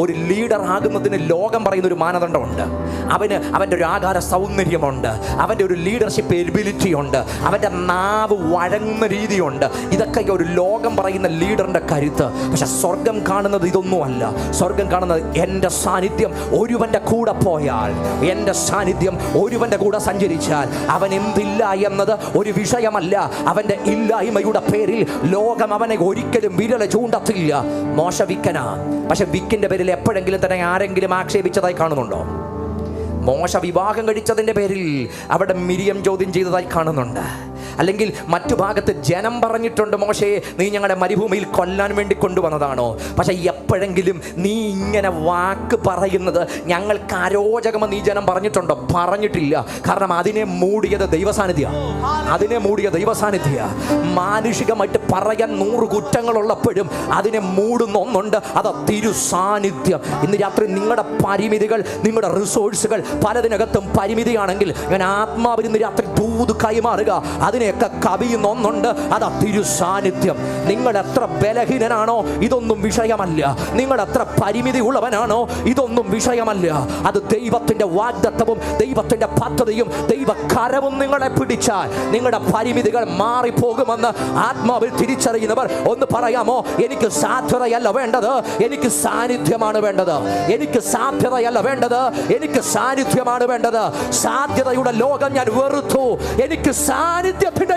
ഒരു ലീഡർ ആകുന്നതിന് ലോകം പറയുന്ന ഒരു മാനദണ്ഡമുണ്ട്. അവൻ്റെ ഒരു ആകാര സൗന്ദര്യമുണ്ട്, അവൻ്റെ ഒരു ലീഡർഷിപ്പ് എബിലിറ്റി ഉണ്ട്, അവൻ്റെ നാവ് വഴങ്ങുന്ന രീതിയുണ്ട്. ഇതൊക്കെ ഒരു ലോകം പറയുന്ന ലീഡറിൻ്റെ കരുത്ത്. പക്ഷെ സ്വർഗം കാണുന്നത് ഇതൊന്നുമല്ല. സ്വർഗം കാണുന്നത് എൻ്റെ സാന്നിധ്യം ഒരുവൻ്റെ കൂടെ പോയാൽ, എൻ്റെ സാന്നിധ്യം ഒരുവൻ്റെ കൂടെ സഞ്ചരിച്ചാൽ അവൻ എന്തില്ല എന്നത് ഒരു വിഷയമല്ല. അവൻ്റെ ഇല്ലായ്മയുടെ പേരിൽ ലോകം അവനെ ഒരിക്കലും വിരൽ ചൂണ്ടത്തില്ല. മോശ വിക്കനാ, പക്ഷെ വിക്കിന്റെ പേരിൽ എപ്പോഴെങ്കിലും തന്നെ ആരെങ്കിലും ആക്ഷേപിച്ചതായി കാണുന്നുണ്ടോ? മോശ വിവാഹം കഴിച്ചതിൻ്റെ പേരിൽ അവിടെ മിരിയം ചോദ്യം ചെയ്തതായി കാണുന്നുണ്ട്. അല്ലെങ്കിൽ മറ്റു ഭാഗത്ത് ജനം പറഞ്ഞിട്ടുണ്ട്, മോശയെ നീ ഞങ്ങളുടെ മരുഭൂമിയിൽ കൊല്ലാൻ വേണ്ടി കൊണ്ടുവന്നതാണോ? പക്ഷെ എപ്പോഴെങ്കിലും നീ ഇങ്ങനെ വാക്ക് പറയുന്നത് ഞങ്ങൾക്ക് അരോചകമെന്ന് ഈ ജനം പറഞ്ഞിട്ടുണ്ടോ? പറഞ്ഞിട്ടില്ല. കാരണം അതിനെ മൂടിയത് ദൈവസാന്നിധ്യ. മാനുഷികമായിട്ട് പറയാൻ 100 കുറ്റങ്ങളുള്ളപ്പോഴും അതിനെ മൂടുന്ന ഒന്നുണ്ട്, അത് തിരുസാന്നിധ്യം. ഇന്ന് രാത്രി നിങ്ങളുടെ പരിമിതികൾ, നിങ്ങളുടെ റിസോഴ്സുകൾ പലതിനകത്തും പരിമിതിയാണെങ്കിൽ ഞാൻ ആത്മാവിൽ ഇന്ന് രാത്രി ദൂത് കൈമാറുക. അതിനെയൊക്കെ കവിയുന്ന ഒന്നുണ്ട്, അത് തിരുസാന്നിധ്യം. നിങ്ങൾ എത്ര ബലഹീനനാണോ ഇതൊന്നും വിഷയമല്ല. നിങ്ങൾ എത്ര പരിമിതി ഉള്ളവനാണോ ഇതൊന്നും വിഷയമല്ല. അത് ദൈവത്തിന്റെ വാഗ്ദത്തവും ദൈവത്തിന്റെ പദ്ധതിയും ദൈവകരവും നിങ്ങളെ പിടിച്ചാൽ നിങ്ങളുടെ പരിമിതികൾ മാറിപ്പോകുമെന്ന് ആത്മാവിൽ തിരിച്ചറിയുന്നവർ ഒന്ന് പറയാമോ? എനിക്ക് സാധ്യതയല്ല വേണ്ടത്, എനിക്ക് സാന്നിധ്യമാണ് വേണ്ടത്. എനിക്ക് സാധ്യതയല്ല വേണ്ടത്, എനിക്ക് സാന്നിധ്യമാണ് വേണ്ടത്. സാധ്യതയുടെ ലോകം ഞാൻ വെറുത്തു. എനിക്ക് സാന്നിധ്യത്തിന്റെ